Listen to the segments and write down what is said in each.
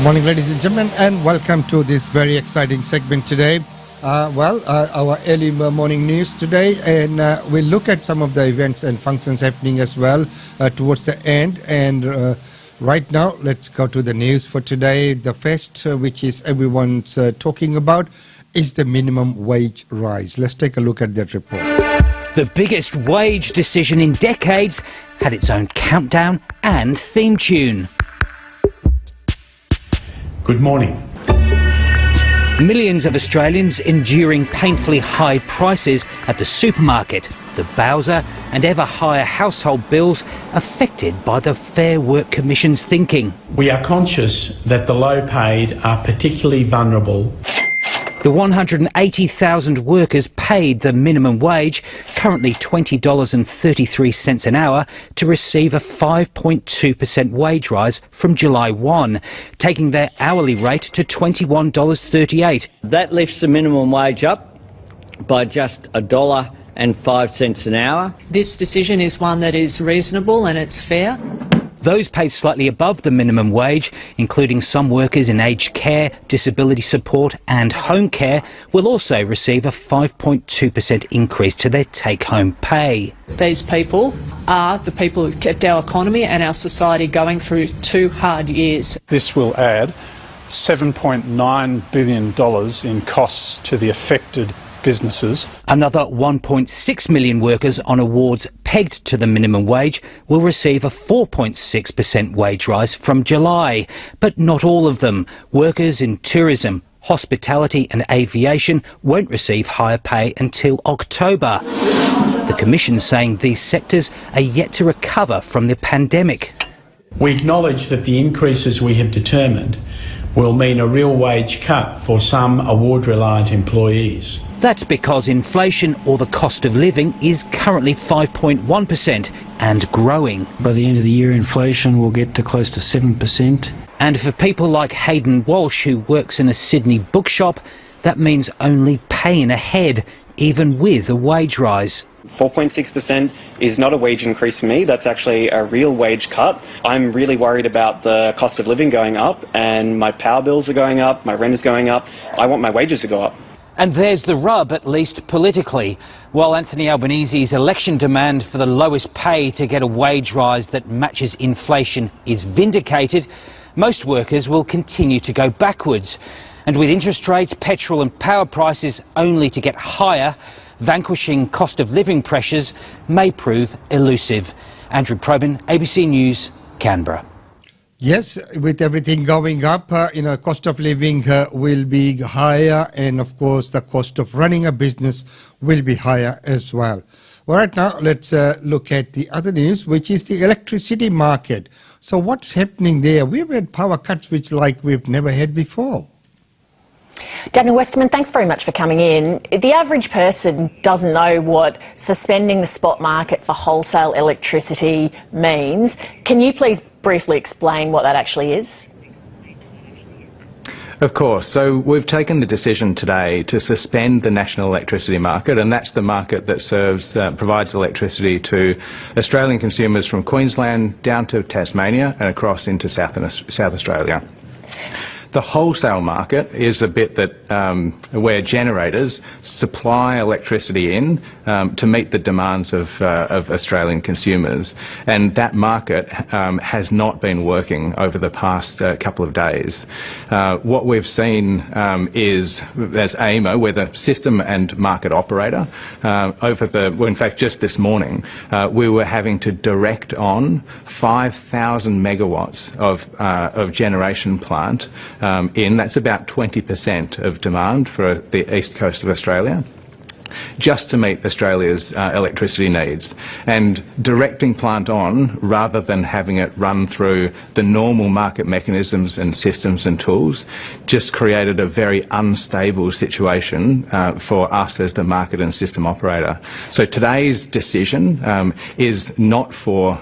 Morning, ladies and gentlemen, and welcome to this very exciting segment today. Our early morning news today, and we'll look at some of the events and functions happening as well towards the end. And right now, let's go to the news for today. The first, which is everyone's talking about, is the minimum wage rise. Let's take a look at that report. The biggest wage decision in decades had its own countdown and theme tune. Good morning. Millions of Australians enduring painfully high prices at the supermarket, the Bowser and ever higher household bills affected by the Fair Work Commission's thinking. We are conscious that the low paid are particularly vulnerable. The 180,000 workers paid the minimum wage, currently $20.33 an hour, to receive a 5.2% wage rise from July 1, taking their hourly rate to $21.38. That lifts the minimum wage up by just $1.05 an hour. This decision is one that is reasonable and it's fair. Those paid slightly above the minimum wage, including some workers in aged care, disability support and home care, will also receive a 5.2% increase to their take-home pay. These people are the people who've kept our economy and our society going through 2 hard years. This will add $7.9 billion in costs to the affected businesses. Another 1.6 million workers on awards pegged to the minimum wage will receive a 4.6% wage rise from July. But not all of them. Workers in tourism, hospitality and aviation won't receive higher pay until October. The Commission saying these sectors are yet to recover from the pandemic. We acknowledge that the increases we have determined will mean a real wage cut for some award-reliant employees. That's because inflation, or the cost of living, is currently 5.1% and growing. By the end of the year, inflation will get to close to 7%. And for people like Hayden Walsh, who works in a Sydney bookshop, that means only paying ahead, even with a wage rise. 4.6% is not a wage increase for me. That's actually a real wage cut. I'm really worried about the cost of living going up, and my power bills are going up, my rent is going up. I want my wages to go up. And there's the rub, at least politically. While Anthony Albanese's election demand for the lowest pay to get a wage rise that matches inflation is vindicated, most workers will continue to go backwards. And with interest rates, petrol and power prices only to get higher, vanquishing cost of living pressures may prove elusive. Andrew Probyn, ABC News, Canberra. Yes, with everything going up, cost of living will be higher, and of course the cost of running a business will be higher as well. Well, right now, let's look at the other news, which is the electricity market. So what's happening there? We've had power cuts which we've never had before. Daniel Westerman, thanks very much for coming in. The average person doesn't know what suspending the spot market for wholesale electricity means. Can you please briefly explain what that actually is? Of course. So we've taken the decision today to suspend the national electricity market, and that's the market that provides electricity to Australian consumers from Queensland down to Tasmania and across into South Australia. The wholesale market is a bit that where generators supply electricity in to meet the demands of Australian consumers, and that market has not been working over the past couple of days. What we've seen is, as AEMO, we're the system and market operator, in fact just this morning, we were having to direct on 5,000 megawatts of generation plant that's about 20% of demand for the east coast of Australia, just to meet Australia's electricity needs, and directing plant on rather than having it run through the normal market mechanisms and systems and tools just created a very unstable situation for us as the market and system operator. So today's decision is not for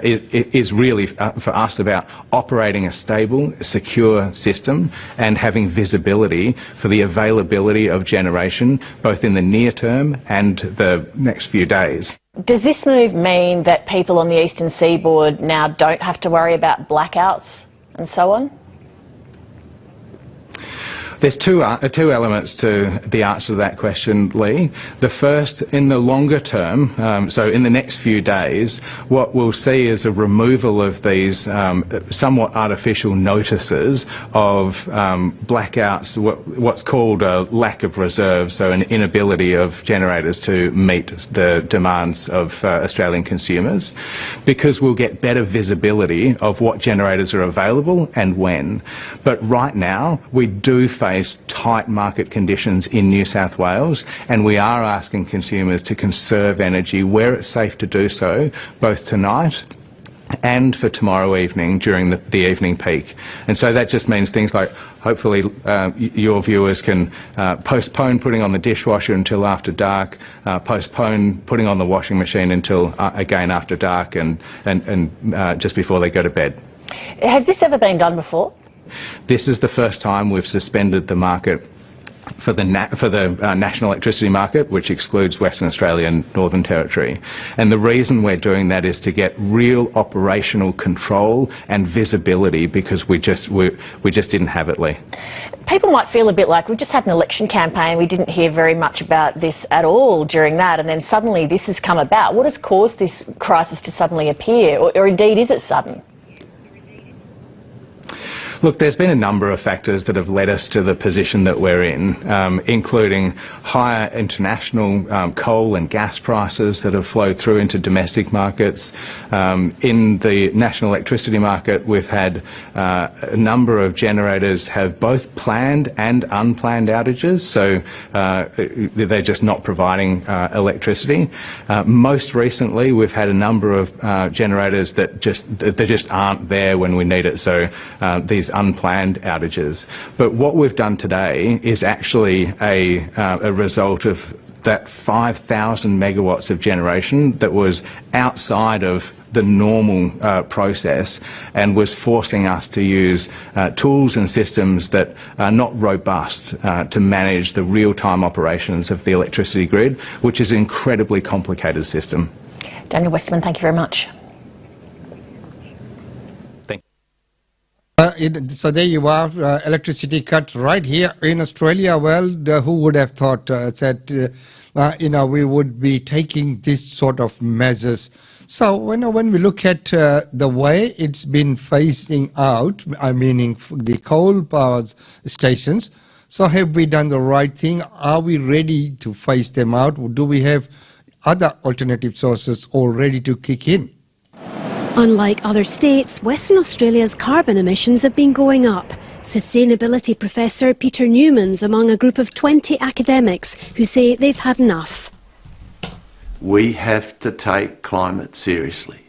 is really for us about operating a stable, secure system and having visibility for the availability of generation both in the near term and the next few days. Does this move mean that people on the eastern seaboard now don't have to worry about blackouts and so on? There's two elements to the answer to that question, Lee. The first, in the longer term, so in the next few days, what we'll see is a removal of these somewhat artificial notices of blackouts, what's called a lack of reserve, so an inability of generators to meet the demands of Australian consumers, because we'll get better visibility of what generators are available and when. But right now, we do face tight market conditions in New South Wales, and we are asking consumers to conserve energy where it's safe to do so, both tonight and for tomorrow evening during the evening peak. And so that just means things like, hopefully your viewers can postpone putting on the dishwasher until after dark, postpone putting on the washing machine until again after dark, and just before they go to bed. Has this ever been done before? This is the first time we've suspended the market for the national electricity market, which excludes Western Australia and Northern Territory. And the reason we're doing that is to get real operational control and visibility, because we just didn't have it, Lee. People might feel a bit like we've just had an election campaign, we didn't hear very much about this at all during that, and then suddenly this has come about. What has caused this crisis to suddenly appear, or indeed is it sudden? Look, there's been a number of factors that have led us to the position that we're in, including higher international coal and gas prices that have flowed through into domestic markets. In the national electricity market, we've had a number of generators have both planned and unplanned outages, so they're just not providing electricity. Most recently, we've had a number of generators that just aren't there when we need it, so these unplanned outages. But what we've done today is actually a result of that 5,000 megawatts of generation that was outside of the normal process and was forcing us to use tools and systems that are not robust to manage the real-time operations of the electricity grid, which is an incredibly complicated system. Daniel Westerman, thank you very much. So there you are, electricity cut right here in Australia. Well, who would have thought that we would be taking this sort of measures? So when we look at the way it's been phasing out, meaning the coal power stations, so have we done the right thing? Are we ready to phase them out? Do we have other alternative sources all ready to kick in? Unlike other states, Western Australia's carbon emissions have been going up. Sustainability professor Peter Newman's among a group of 20 academics who say they've had enough. We have to take climate seriously.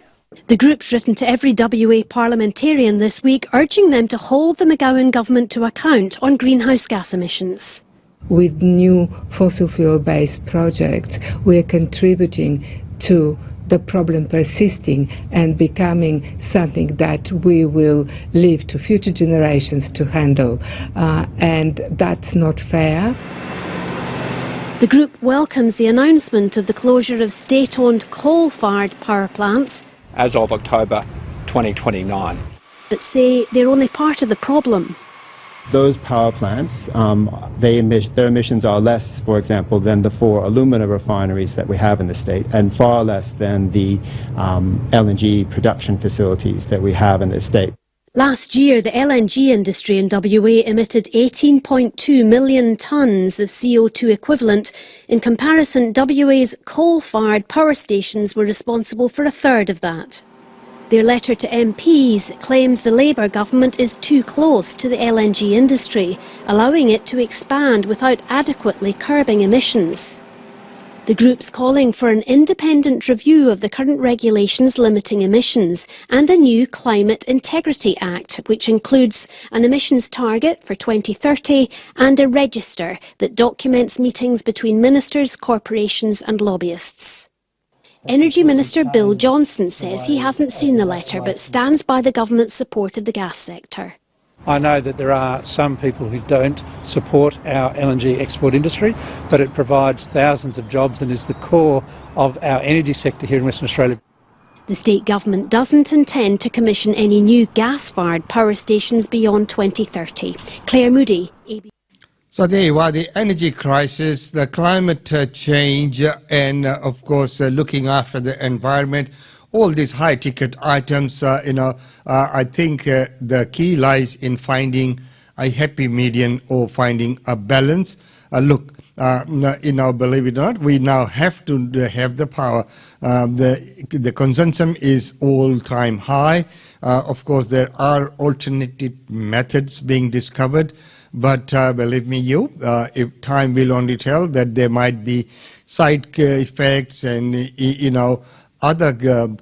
The group's written to every WA parliamentarian this week, urging them to hold the McGowan government to account on greenhouse gas emissions. With new fossil fuel-based projects, we are contributing to the problem persisting and becoming something that we will leave to future generations to handle. And that's not fair. The group welcomes the announcement of the closure of state-owned coal-fired power plants as of October 2029. But say they're only part of the problem. Those power plants, their emissions are less, for example, than the 4 alumina refineries that we have in the state, and far less than the LNG production facilities that we have in the state. Last year, the LNG industry in WA emitted 18.2 million tonnes of CO2 equivalent. In comparison, WA's coal-fired power stations were responsible for a third of that. Their letter to MPs claims the Labour government is too close to the LNG industry, allowing it to expand without adequately curbing emissions. The group's calling for an independent review of the current regulations limiting emissions and a new Climate Integrity Act, which includes an emissions target for 2030 and a register that documents meetings between ministers, corporations and lobbyists. Energy Minister Bill Johnston says he hasn't seen the letter but stands by the government's support of the gas sector. I know that there are some people who don't support our LNG export industry, but it provides thousands of jobs and is the core of our energy sector here in Western Australia. The state government doesn't intend to commission any new gas-fired power stations beyond 2030. Claire Moody, ABC. So there you are, the energy crisis, the climate change, and of course looking after the environment. All these high-ticket items, I think the key lies in finding a happy median or finding a balance. Believe it or not, we now have to have the power. The consumption is all-time high. Of course, there are alternative methods being discovered. But believe me, if time will only tell that there might be side effects and, other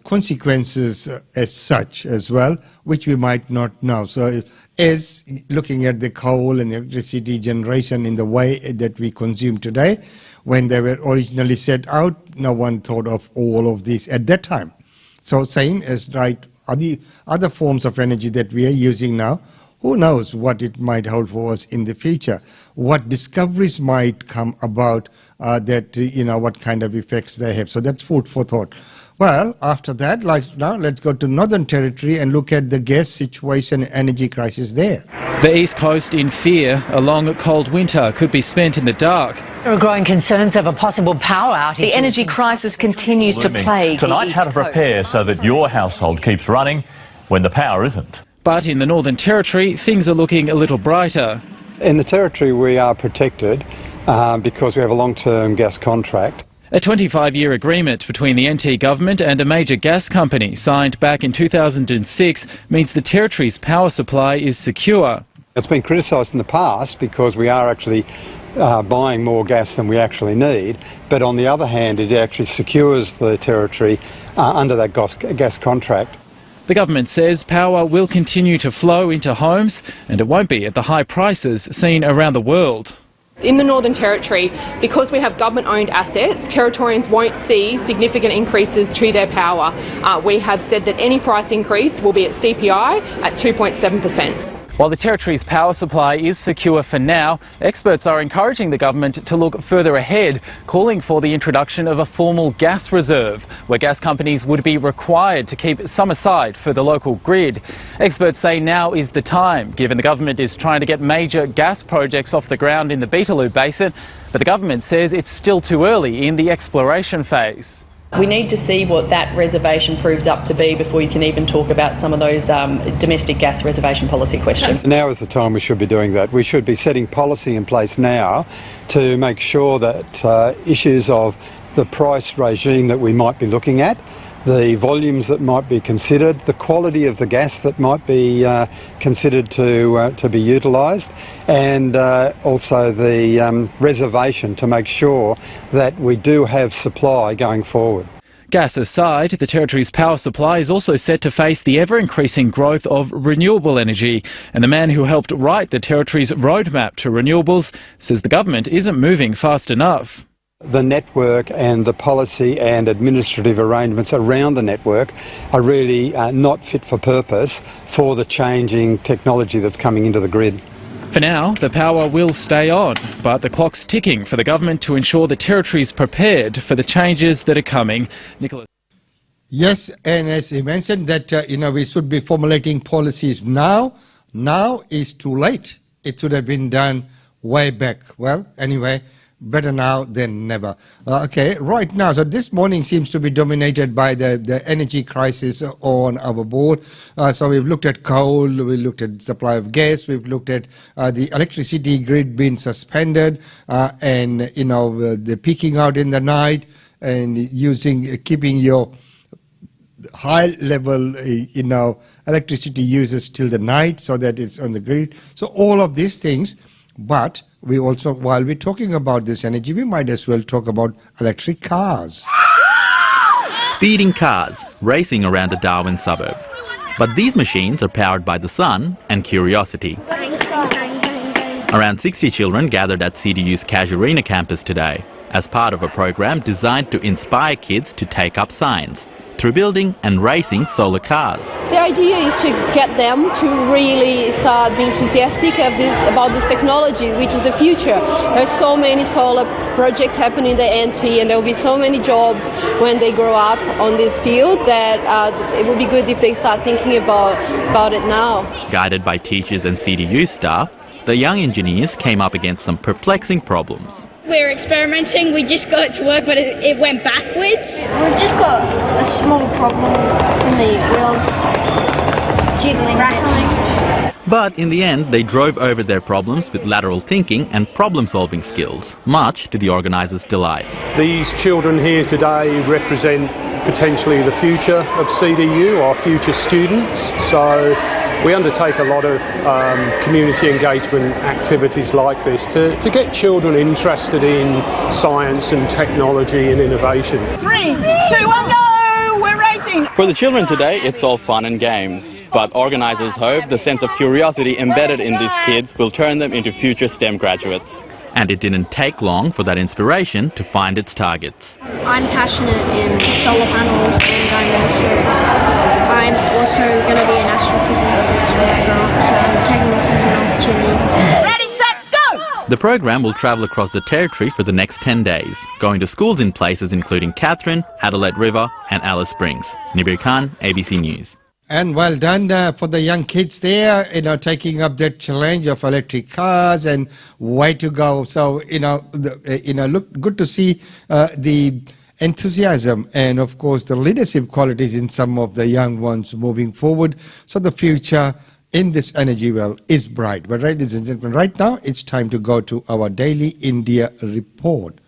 consequences as such as well, which we might not know. So as looking at the coal and electricity generation in the way that we consume today, when they were originally set out, no one thought of all of this at that time. So same as other forms of energy that we are using now, who knows what it might hold for us in the future? What discoveries might come about what kind of effects they have. So that's food for thought. Well, after that, now let's go to Northern Territory and look at the gas situation and energy crisis there. The East Coast in fear. A long, cold winter could be spent in the dark. There are growing concerns over possible power outages. The energy crisis continues to plague tonight, how to prepare so that your household keeps running when the power isn't. But in the Northern Territory, things are looking a little brighter. In the Territory, we are protected because we have a long-term gas contract. A 25-year agreement between the NT government and a major gas company signed back in 2006 means the Territory's power supply is secure. It's been criticised in the past because we are actually buying more gas than we actually need, but on the other hand, it actually secures the Territory under that gas contract. The government says power will continue to flow into homes and it won't be at the high prices seen around the world. In the Northern Territory, because we have government-owned assets, Territorians won't see significant increases to their power. We have said that any price increase will be at CPI at 2.7%. While the Territory's power supply is secure for now, experts are encouraging the government to look further ahead, calling for the introduction of a formal gas reserve, where gas companies would be required to keep some aside for the local grid. Experts say now is the time, given the government is trying to get major gas projects off the ground in the Beetaloo Basin, but the government says it's still too early in the exploration phase. We need to see what that reservation proves up to be before you can even talk about some of those domestic gas reservation policy questions. Now is the time we should be doing that. We should be setting policy in place now to make sure that issues of the price regime that we might be looking at, the volumes that might be considered, the quality of the gas that might be considered to be utilised, and also the reservation to make sure that we do have supply going forward. Gas aside, the Territory's power supply is also set to face the ever-increasing growth of renewable energy, and the man who helped write the Territory's roadmap to renewables says the government isn't moving fast enough. The network and the policy and administrative arrangements around the network are really not fit for purpose for the changing technology that's coming into the grid. For now, the power will stay on, but the clock's ticking for the government to ensure the Territory's prepared for the changes that are coming. Nicholas. Yes, and as he mentioned that, we should be formulating policies now. Now is too late. It should have been done way back. Well, anyway, better now than never. Okay, right now, so this morning seems to be dominated by the energy crisis on our board. So we've looked at coal, we looked at supply of gas, we've looked at the electricity grid being suspended, and the peaking out in the night, and keeping your high level electricity users till the night so that it's on the grid. So all of these things, but we also, while we're talking about this energy, we might as well talk about electric cars. Speeding cars racing around a Darwin suburb. But these machines are powered by the sun and curiosity. Around 60 children gathered at CDU's Casuarina campus today as part of a program designed to inspire kids to take up science through building and racing solar cars. The idea is to get them to really start being enthusiastic about this technology, which is the future. There's so many solar projects happening in the NT, and there will be so many jobs when they grow up on this field that it would be good if they start thinking about it now. Guided by teachers and CDU staff, the young engineers came up against some perplexing problems. We're experimenting, we just got it to work, but it went backwards. We've just got a small problem from the wheels jiggling, rattling. But in the end, they drove over their problems with lateral thinking and problem-solving skills, much to the organisers' delight. These children here today represent potentially the future of CDU, our future students. So we undertake a lot of community engagement activities like this to get children interested in science and technology and innovation. 3, 2, 1, go! We're racing! For the children today, it's all fun and games. But organisers hope the sense of curiosity embedded in these kids will turn them into future STEM graduates. And it didn't take long for that inspiration to find its targets. I'm passionate in solar panels and I'm also going to be an astrophysicist when I grow up, so I'm taking this as an opportunity. Ready, set, go! The program will travel across the territory for the next 10 days, going to schools in places including Katherine, Adelaide River and Alice Springs. Nibir Khan, ABC News. And well done for the young kids there, taking up that challenge of electric cars and way to go. So, look good to see the enthusiasm and, of course, the leadership qualities in some of the young ones moving forward. So the future in this energy well is bright. But ladies and gentlemen, right now it's time to go to our Daily India report.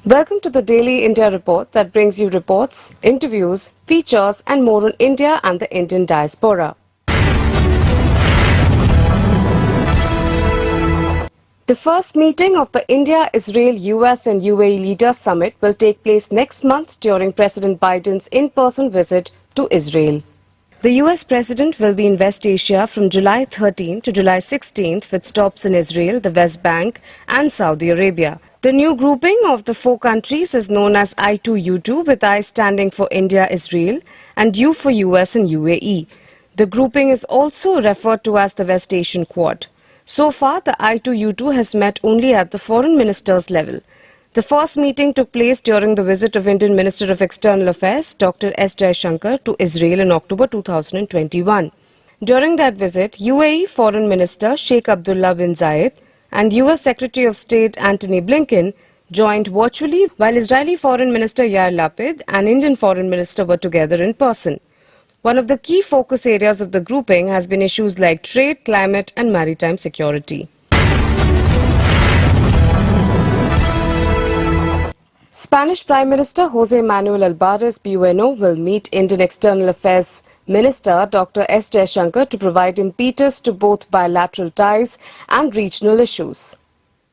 Welcome to the Daily India Report that brings you reports, interviews, features and more on India and the Indian diaspora. The first meeting of the India, Israel, US and UAE Leaders Summit will take place next month during President Biden's in-person visit to Israel. The US President will be in West Asia from July 13 to July 16 with stops in Israel, the West Bank and Saudi Arabia. The new grouping of the 4 countries is known as I2U2, with I standing for India, Israel and U for US and UAE. The grouping is also referred to as the West Asian Quad. So far, the I2U2 has met only at the foreign ministers level. The first meeting took place during the visit of Indian Minister of External Affairs, Dr. S. Jaishankar, to Israel in October 2021. During that visit, UAE Foreign Minister Sheikh Abdullah bin Zayed and US Secretary of State Antony Blinken joined virtually, while Israeli Foreign Minister Yair Lapid and Indian Foreign Minister were together in person. One of the key focus areas of the grouping has been issues like trade, climate and maritime security. Spanish Prime Minister José Manuel Álvarez Bueno will meet Indian External Affairs Minister Dr. S. Jaishankar to provide impetus to both bilateral ties and regional issues.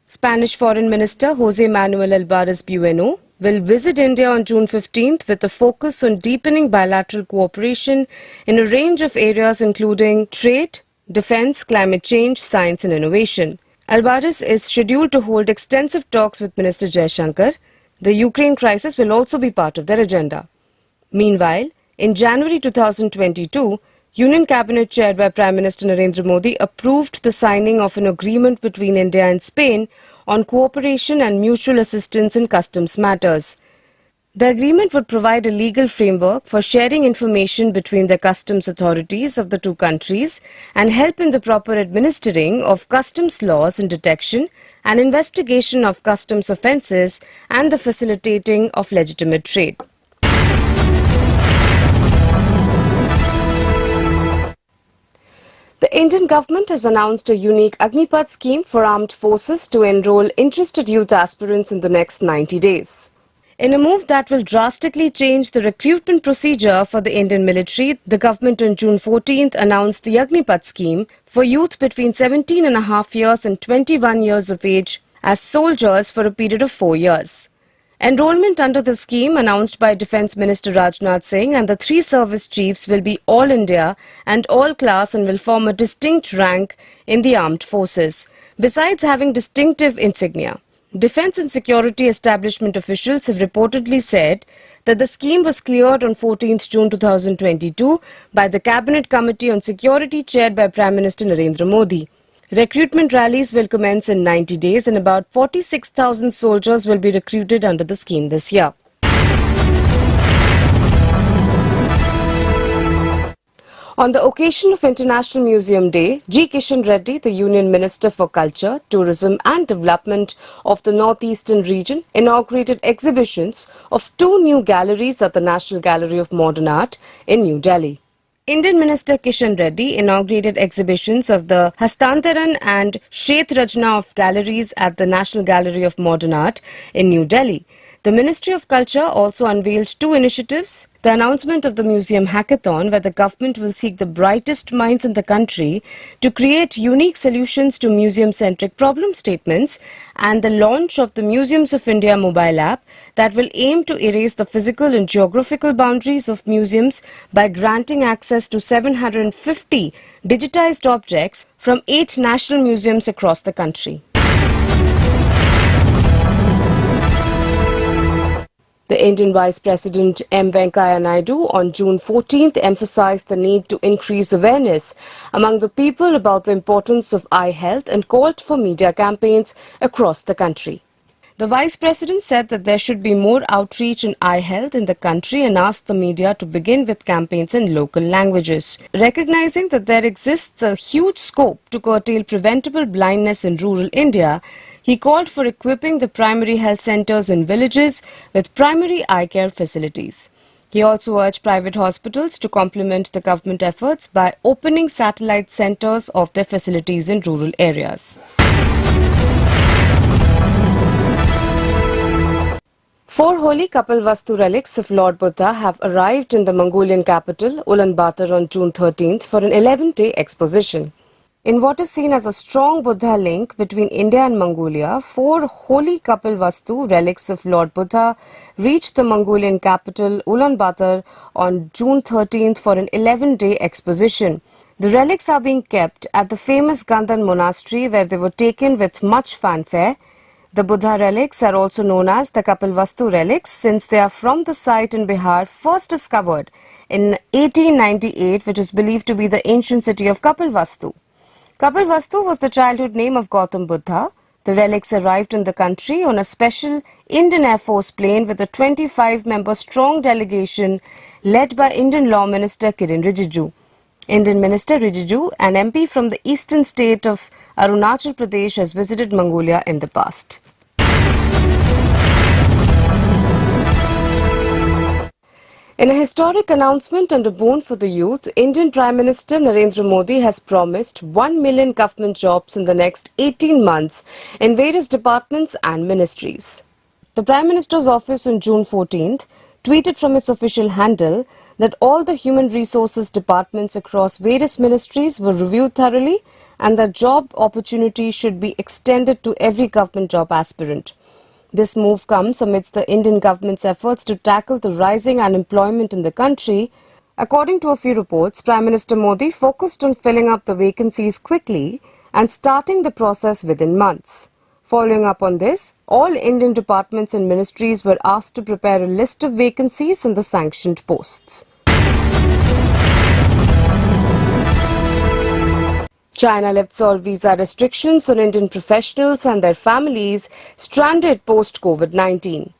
Spanish Foreign Minister José Manuel Álvarez Bueno will visit India on June 15th with a focus on deepening bilateral cooperation in a range of areas including trade, defence, climate change, science and innovation. Álvarez is scheduled to hold extensive talks with Minister Jaishankar. The Ukraine crisis will also be part of their agenda. Meanwhile, in January 2022, Union Cabinet chaired by Prime Minister Narendra Modi approved the signing of an agreement between India and Spain on cooperation and mutual assistance in customs matters. The agreement would provide a legal framework for sharing information between the customs authorities of the 2 countries and help in the proper administering of customs laws in detection and investigation of customs offences and the facilitating of legitimate trade. The Indian government has announced a unique Agnipath scheme for armed forces to enroll interested youth aspirants in the next 90 days. In a move that will drastically change the recruitment procedure for the Indian military, the government on June 14th announced the Agnipath scheme for youth between 17.5 years and 21 years of age as soldiers for a period of 4 years. Enrollment under the scheme, announced by Defence Minister Rajnath Singh, and the 3 service chiefs will be all India and all class and will form a distinct rank in the armed forces, besides having distinctive insignia. Defence and security establishment officials have reportedly said that the scheme was cleared on 14th June 2022 by the Cabinet Committee on Security chaired by Prime Minister Narendra Modi. Recruitment rallies will commence in 90 days and about 46,000 soldiers will be recruited under the scheme this year. On the occasion of International Museum Day, G. Kishan Reddy, the Union Minister for Culture, Tourism and Development of the Northeastern region, inaugurated exhibitions of 2 new galleries at the National Gallery of Modern Art in New Delhi. Indian Minister Kishan Reddy inaugurated exhibitions of the Hastantaran and Shet Rajna of galleries at the National Gallery of Modern Art in New Delhi. The Ministry of Culture also unveiled 2 initiatives: the announcement of the Museum Hackathon, where the government will seek the brightest minds in the country to create unique solutions to museum-centric problem statements, and the launch of the Museums of India mobile app that will aim to erase the physical and geographical boundaries of museums by granting access to 750 digitized objects from 8 national museums across the country. The Indian Vice President M. Venkaiah Naidu on June 14th emphasized the need to increase awareness among the people about the importance of eye health and called for media campaigns across the country. The Vice President said that there should be more outreach in eye health in the country and asked the media to begin with campaigns in local languages. Recognizing that there exists a huge scope to curtail preventable blindness in rural India, he called for equipping the primary health centres in villages with primary eye care facilities. He also urged private hospitals to complement the government efforts by opening satellite centres of their facilities in rural areas. 4 holy Kapilvastu relics of Lord Buddha have arrived in the Mongolian capital, Ulaanbaatar, on June 13th for an 11-day exposition. In what is seen as a strong Buddha link between India and Mongolia, 4 holy Kapilvastu relics of Lord Buddha reached the Mongolian capital, Ulaanbaatar, on June 13th for an 11-day exposition. The relics are being kept at the famous Gandhan monastery, where they were taken with much fanfare. The Buddha relics are also known as the Kapilvastu relics, since they are from the site in Bihar first discovered in 1898, which is believed to be the ancient city of Kapilvastu. Kapilvastu was the childhood name of Gautam Buddha. The relics arrived in the country on a special Indian Air Force plane with a 25-member strong delegation led by Indian Law Minister Kiren Rijiju. Indian Minister Rijiju, an MP from the eastern state of Arunachal Pradesh, has visited Mongolia in the past. In a historic announcement and a boon for the youth, Indian Prime Minister Narendra Modi has promised 1 million government jobs in the next 18 months in various departments and ministries. The Prime Minister's office on June 14th tweeted from its official handle that all the human resources departments across various ministries were reviewed thoroughly and that job opportunities should be extended to every government job aspirant. This move comes amidst the Indian government's efforts to tackle the rising unemployment in the country. According to a few reports, Prime Minister Modi focused on filling up the vacancies quickly and starting the process within months. Following up on this, all Indian departments and ministries were asked to prepare a list of vacancies in the sanctioned posts. China lifts all visa restrictions on Indian professionals and their families stranded post-COVID-19.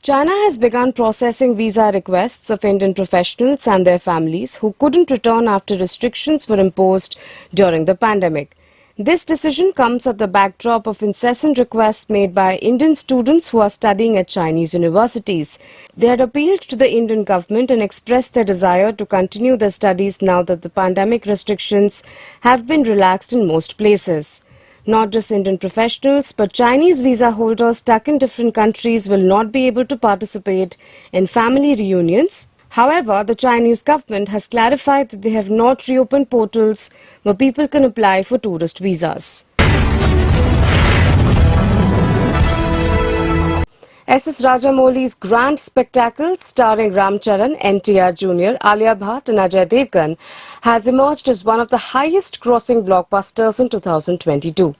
China has begun processing visa requests of Indian professionals and their families who couldn't return after restrictions were imposed during the pandemic. This decision comes at the backdrop of incessant requests made by Indian students who are studying at Chinese universities. They had appealed to the Indian government and expressed their desire to continue their studies now that the pandemic restrictions have been relaxed in most places. Not just Indian professionals, but Chinese visa holders stuck in different countries will not be able to participate in family reunions. However, the Chinese government has clarified that they have not reopened portals where people can apply for tourist visas. S.S. Rajamouli's grand spectacle starring Ram Charan, NTR Jr., Alia Bhatt and Ajay Devgan has emerged as one of the highest grossing blockbusters in 2022.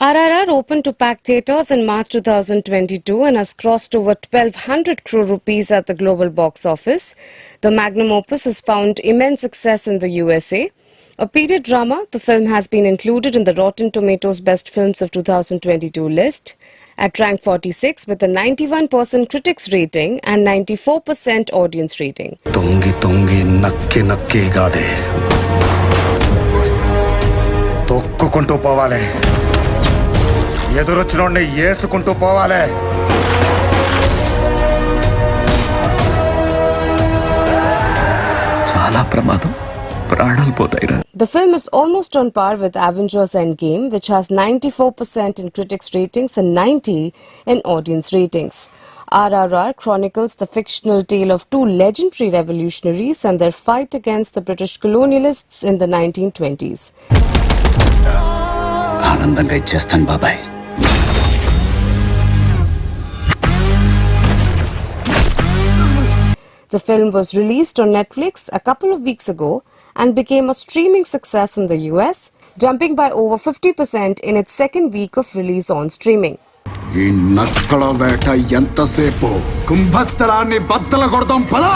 RRR opened to packed theatres in March 2022 and has crossed over 1,200 crore rupees at the global box office. The magnum opus has found immense success in the USA. A period drama, the film has been included in the Rotten Tomatoes Best Films of 2022 list. At rank 46 with a 91% critics rating and 94% audience rating. Tongi tongi nakke nakke gade. Tokkukuntu povale. ఎదురొచ్చినోడ్ని ఏసుకుంటూ పోవాలి. చాలా ప్రమాదం. ప్రాణాలు పోతాయిరా. The film is almost on par with Avengers Endgame, which has 94% in critics ratings and 90% in audience ratings. RRR chronicles the fictional tale of two legendary revolutionaries and their fight against the British colonialists in the 1920s. ఆనందంగా ఇచ్చేస్తాను బాబాయ్. The film was released on Netflix a couple of weeks ago and became a streaming success in the US, jumping by over 50% in its second week of release on streaming. ఈ నక్కల వేట ఎంతసేపు కుంభస్థలాన్ని బద్దలు కొడతాం పదా.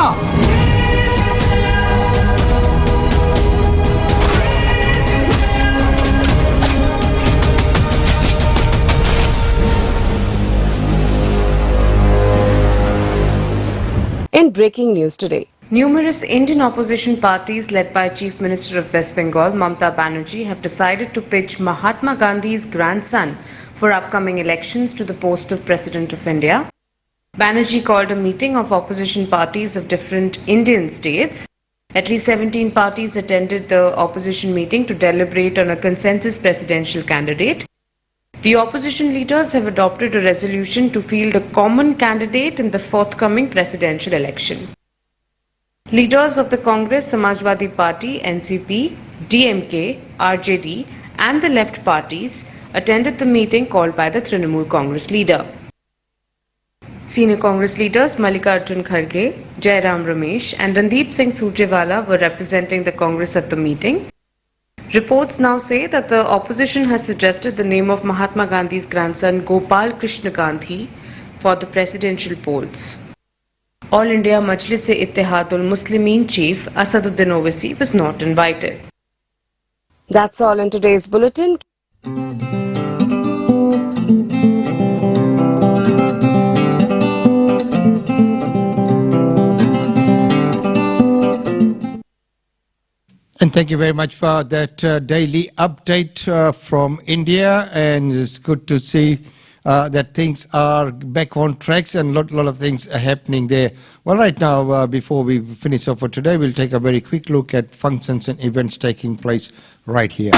In breaking news today, numerous Indian opposition parties led by Chief Minister of West Bengal, Mamata Banerjee, have decided to pitch Mahatma Gandhi's grandson for upcoming elections to the post of President of India. Banerjee called a meeting of opposition parties of different Indian states. At least 17 parties attended the opposition meeting to deliberate on a consensus presidential candidate. The opposition leaders have adopted a resolution to field a common candidate in the forthcoming presidential election. Leaders of the Congress, Samajwadi Party, NCP, DMK, RJD and the left parties attended the meeting called by the Trinamool Congress leader. Senior Congress leaders Mallikarjun Kharge, Jairam Ramesh and Randeep Singh Surjewala were representing the Congress at the meeting. Reports now say that the opposition has suggested the name of Mahatma Gandhi's grandson Gopal Krishna Gandhi for the presidential polls. All India Majlis-e-Ittehadul Muslimin chief Asaduddin Owaisi was not invited. That's all in today's bulletin. And thank you very much for that daily update from India, and it's good to see that things are back on tracks and lot of things are happening there. Well, right now, before we finish off for today, we'll take a very quick look at functions and events taking place right here.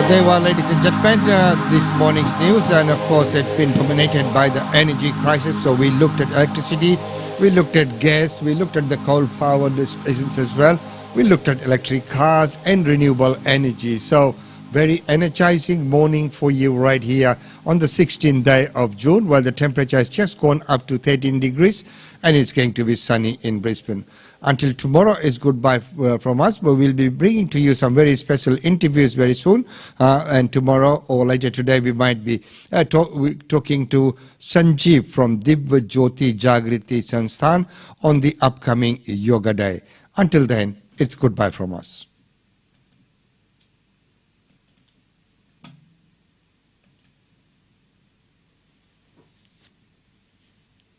There were, ladies and gentlemen, this morning's news, and of course it's been dominated by the energy crisis. So we looked at electricity, we looked at gas, we looked at the coal-powered stations as well, we looked at electric cars and renewable energy. So very energizing morning for you right here on the 16th day of June, where the temperature has just gone up to 13 degrees and it's going to be sunny in Brisbane. Until tomorrow is goodbye from us, but we'll be bringing to you some very special interviews very soon. And tomorrow or later today, we might be talking to Sanjeev from Divya Jyoti Jagriti Sansthan on the upcoming Yoga Day. Until then, it's goodbye from us.